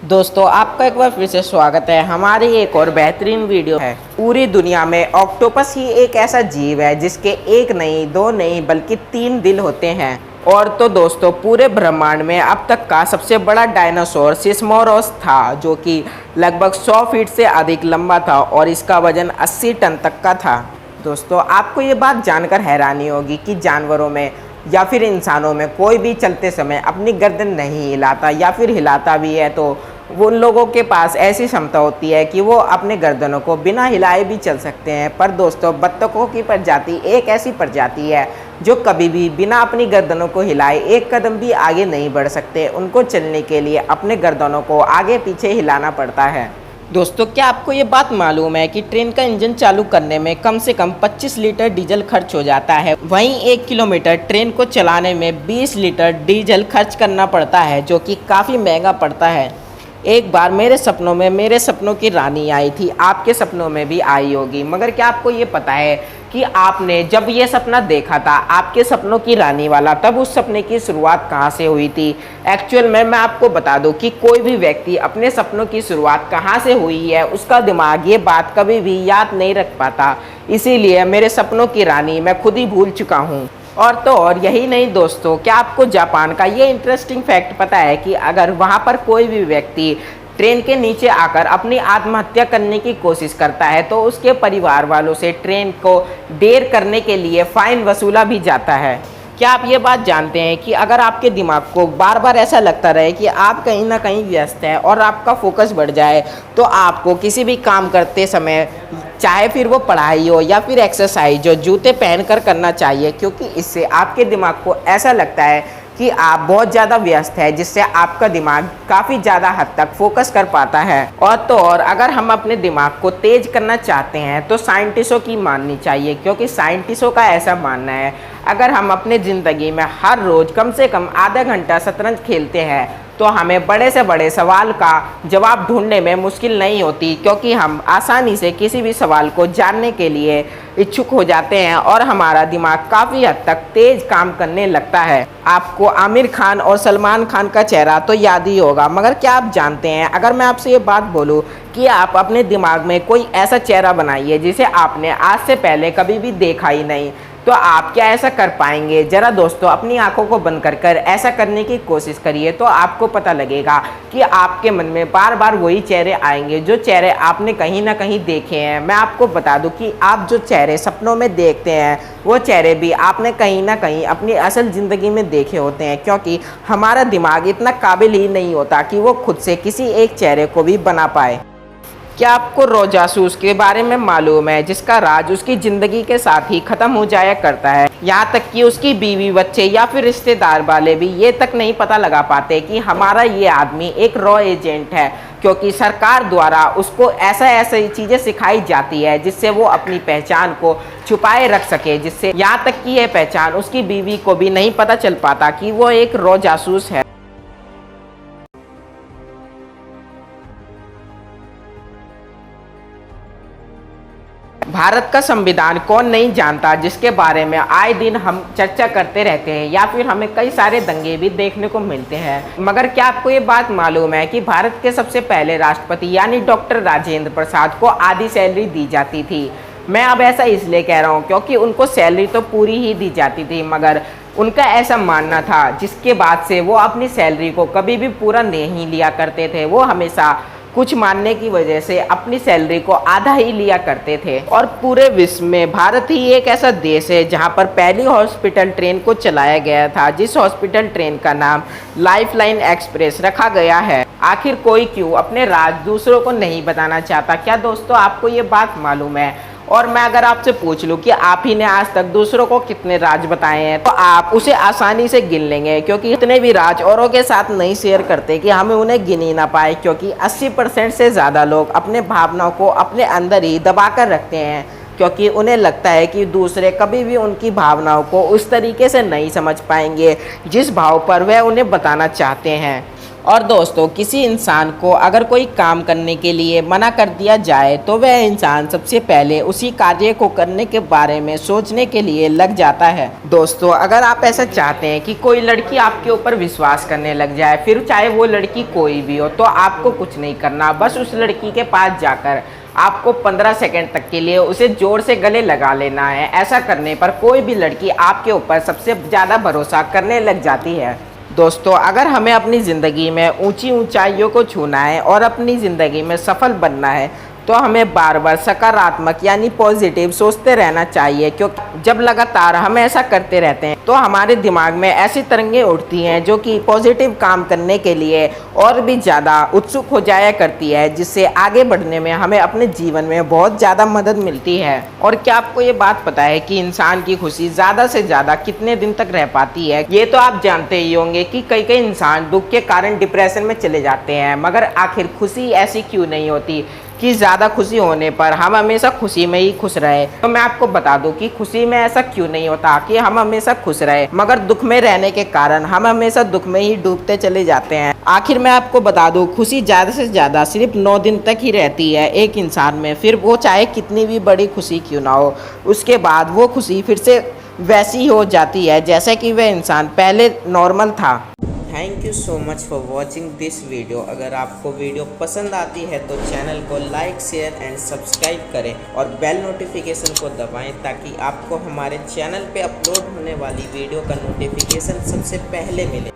दोस्तों आपका एक बार फिर से स्वागत है। हमारी एक और बेहतरीन वीडियो है। पूरी दुनिया में ऑक्टोपस ही एक ऐसा जीव है जिसके एक नहीं, दो नहीं बल्कि 3 दिल होते हैं। और तो दोस्तों पूरे ब्रह्मांड में अब तक का सबसे बड़ा डायनासोर सिस्मोरस था, जो कि लगभग 100 फीट से अधिक लंबा था और इसका वजन 80 टन तक का था। दोस्तों आपको ये बात जानकर हैरानी होगी कि जानवरों में या फिर इंसानों में कोई भी चलते समय अपनी गर्दन नहीं हिलाता, या फिर हिलाता भी है तो वो उन लोगों के पास ऐसी क्षमता होती है कि वो अपने गर्दनों को बिना हिलाए भी चल सकते हैं। पर दोस्तों बत्तखों की प्रजाति एक ऐसी प्रजाति है जो कभी भी बिना अपनी गर्दनों को हिलाए एक कदम भी आगे नहीं बढ़ सकते। उनको चलने के लिए अपने गर्दनों को आगे पीछे हिलाना पड़ता है। दोस्तों क्या आपको ये बात मालूम है कि ट्रेन का इंजन चालू करने में कम से कम 25 लीटर डीजल खर्च हो जाता है। वहीं 1 किलोमीटर ट्रेन को चलाने में 20 लीटर डीजल खर्च करना पड़ता है, जो कि काफ़ी महंगा पड़ता है। एक बार मेरे सपनों की रानी आई थी, आपके सपनों में भी आई होगी। मगर क्या आपको ये पता है कि आपने जब ये सपना देखा था आपके सपनों की रानी वाला, तब उस सपने की शुरुआत कहाँ से हुई थी? एक्चुअल में मैं आपको बता दूं कि कोई भी व्यक्ति अपने सपनों की शुरुआत कहाँ से हुई है उसका दिमाग ये बात कभी भी याद नहीं रख पाता। इसीलिए मेरे सपनों की रानी मैं खुद ही भूल चुका हूँ। और तो और यही नहीं दोस्तों, क्या आपको जापान का ये इंटरेस्टिंग फैक्ट पता है कि अगर वहाँ पर कोई भी व्यक्ति ट्रेन के नीचे आकर अपनी आत्महत्या करने की कोशिश करता है तो उसके परिवार वालों से ट्रेन को देर करने के लिए फ़ाइन वसूला भी जाता है। क्या आप ये बात जानते हैं कि अगर आपके दिमाग को बार बार ऐसा लगता रहे कि आप कहीं ना कहीं व्यस्त हैं और आपका फोकस बढ़ जाए, तो आपको किसी भी काम करते समय, चाहे फिर वो पढ़ाई हो या फिर एक्सरसाइज हो, जूते पहनकर करना चाहिए, क्योंकि इससे आपके दिमाग को ऐसा लगता है कि आप बहुत ज़्यादा व्यस्त है, जिससे आपका दिमाग काफ़ी ज़्यादा हद तक फोकस कर पाता है। और तो और अगर हम अपने दिमाग को तेज करना चाहते हैं तो साइंटिस्टों की माननी चाहिए, क्योंकि साइंटिस्टों का ऐसा मानना है अगर हम अपनी ज़िंदगी में हर रोज़ कम से कम आधा घंटा शतरंज खेलते हैं तो हमें बड़े से बड़े सवाल का जवाब ढूंढने में मुश्किल नहीं होती, क्योंकि हम आसानी से किसी भी सवाल को जानने के लिए इच्छुक हो जाते हैं और हमारा दिमाग काफ़ी हद तक तेज काम करने लगता है। आपको आमिर खान और सलमान खान का चेहरा तो याद ही होगा, मगर क्या आप जानते हैं, अगर मैं आपसे ये बात बोलूँ कि आप अपने दिमाग में कोई ऐसा चेहरा बनाइए जिसे आपने आज से पहले कभी भी देखा ही नहीं, तो आप क्या ऐसा कर पाएंगे? ज़रा दोस्तों अपनी आंखों को बंद कर ऐसा करने की कोशिश करिए, तो आपको पता लगेगा कि आपके मन में बार बार वही चेहरे आएंगे जो चेहरे आपने कहीं ना कहीं देखे हैं। मैं आपको बता दूं कि आप जो चेहरे सपनों में देखते हैं वो चेहरे भी आपने कहीं ना कहीं अपनी असल ज़िंदगी में देखे होते हैं, क्योंकि हमारा दिमाग इतना काबिल ही नहीं होता कि वो खुद से किसी एक चेहरे को भी बना पाए। क्या आपको रो जासूस के बारे में मालूम है, जिसका राज उसकी ज़िंदगी के साथ ही ख़त्म हो जाया करता है? यहाँ तक कि उसकी बीवी, बच्चे या फिर रिश्तेदार वाले भी ये तक नहीं पता लगा पाते कि हमारा ये आदमी एक रॉ एजेंट है, क्योंकि सरकार द्वारा उसको ऐसी चीज़ें सिखाई जाती है जिससे वो अपनी पहचान को छुपाए रख सके, जिससे यहाँ तक कि यह पहचान उसकी बीवी को भी नहीं पता चल पाता कि वो एक रॉ जासूस है। भारत का संविधान कौन नहीं जानता, जिसके बारे में आए दिन हम चर्चा करते रहते हैं या फिर हमें कई सारे दंगे भी देखने को मिलते हैं। मगर क्या आपको ये बात मालूम है कि भारत के सबसे पहले राष्ट्रपति यानी डॉक्टर राजेंद्र प्रसाद को आधी सैलरी दी जाती थी? मैं अब ऐसा इसलिए कह रहा हूँ क्योंकि उनको सैलरी तो पूरी ही दी जाती थी, मगर उनका ऐसा मानना था जिसके बाद से वो अपनी सैलरी को कभी भी पूरा नहीं लिया करते थे। वो हमेशा कुछ मानने की वजह से अपनी सैलरी को आधा ही लिया करते थे। और पूरे विश्व में भारत ही एक ऐसा देश है जहां पर पहली हॉस्पिटल ट्रेन को चलाया गया था, जिस हॉस्पिटल ट्रेन का नाम लाइफलाइन एक्सप्रेस रखा गया है। आखिर कोई क्यों अपने राज दूसरों को नहीं बताना चाहता? क्या दोस्तों आपको ये बात मालूम है? और मैं अगर आपसे पूछ लूँ कि आप ही ने आज तक दूसरों को कितने राज बताए हैं, तो आप उसे आसानी से गिन लेंगे, क्योंकि इतने भी राज औरों के साथ नहीं शेयर करते कि हमें उन्हें गिन ही ना पाए, क्योंकि 80% से ज़्यादा लोग अपने भावनाओं को अपने अंदर ही दबा कर रखते हैं, क्योंकि उन्हें लगता है कि दूसरे कभी भी उनकी भावनाओं को उस तरीके से नहीं समझ पाएंगे जिस भाव पर वह उन्हें बताना चाहते हैं। और दोस्तों, किसी इंसान को अगर कोई काम करने के लिए मना कर दिया जाए तो वह इंसान सबसे पहले उसी कार्य को करने के बारे में सोचने के लिए लग जाता है। दोस्तों, अगर आप ऐसा चाहते हैं कि कोई लड़की आपके ऊपर विश्वास करने लग जाए, फिर चाहे वो लड़की कोई भी हो, तो आपको कुछ नहीं करना, बस उस लड़की के पास जाकर आपको 15 सेकंड तक के लिए उसे जोर से गले लगा लेना है। ऐसा करने पर कोई भी लड़की आपके ऊपर सबसे ज़्यादा भरोसा करने लग जाती है। दोस्तों, अगर हमें अपनी ज़िंदगी में ऊंची ऊंचाइयों को छूना है और अपनी ज़िंदगी में सफल बनना है, तो हमें बार बार सकारात्मक यानी पॉजिटिव सोचते रहना चाहिए, क्योंकि जब लगातार हम ऐसा करते रहते हैं तो हमारे दिमाग में ऐसी तरंगें उठती हैं जो कि पॉजिटिव काम करने के लिए और भी ज़्यादा उत्सुक हो जाया करती है, जिससे आगे बढ़ने में हमें अपने जीवन में बहुत ज़्यादा मदद मिलती है। और क्या आपको ये बात पता है कि इंसान की खुशी ज़्यादा से ज़्यादा कितने दिन तक रह पाती है? ये तो आप जानते ही होंगे कि कई इंसान दुख के कारण डिप्रेशन में चले जाते हैं, मगर आखिर खुशी ऐसी क्यों नहीं होती कि ज़्यादा खुशी होने पर हम हमेशा खुशी में ही खुश रहे? तो मैं आपको बता दूं कि खुशी में ऐसा क्यों नहीं होता कि हम हमेशा खुश रहे, मगर दुख में रहने के कारण हम हमेशा दुख में ही डूबते चले जाते हैं। आखिर मैं आपको बता दूं, खुशी ज़्यादा से ज़्यादा सिर्फ 9 दिन तक ही रहती है एक इंसान में, फिर वो चाहे कितनी भी बड़ी खुशी क्यों ना हो, उसके बाद वो खुशी फिर से वैसी हो जाती है जैसे कि वह इंसान पहले नॉर्मल था। Thank you so much for watching this video. अगर आपको वीडियो पसंद आती है तो चैनल को लाइक, शेयर एंड सब्सक्राइब करें और बेल नोटिफिकेशन को दबाएं, ताकि आपको हमारे चैनल पे अपलोड होने वाली वीडियो का नोटिफिकेशन सबसे पहले मिले।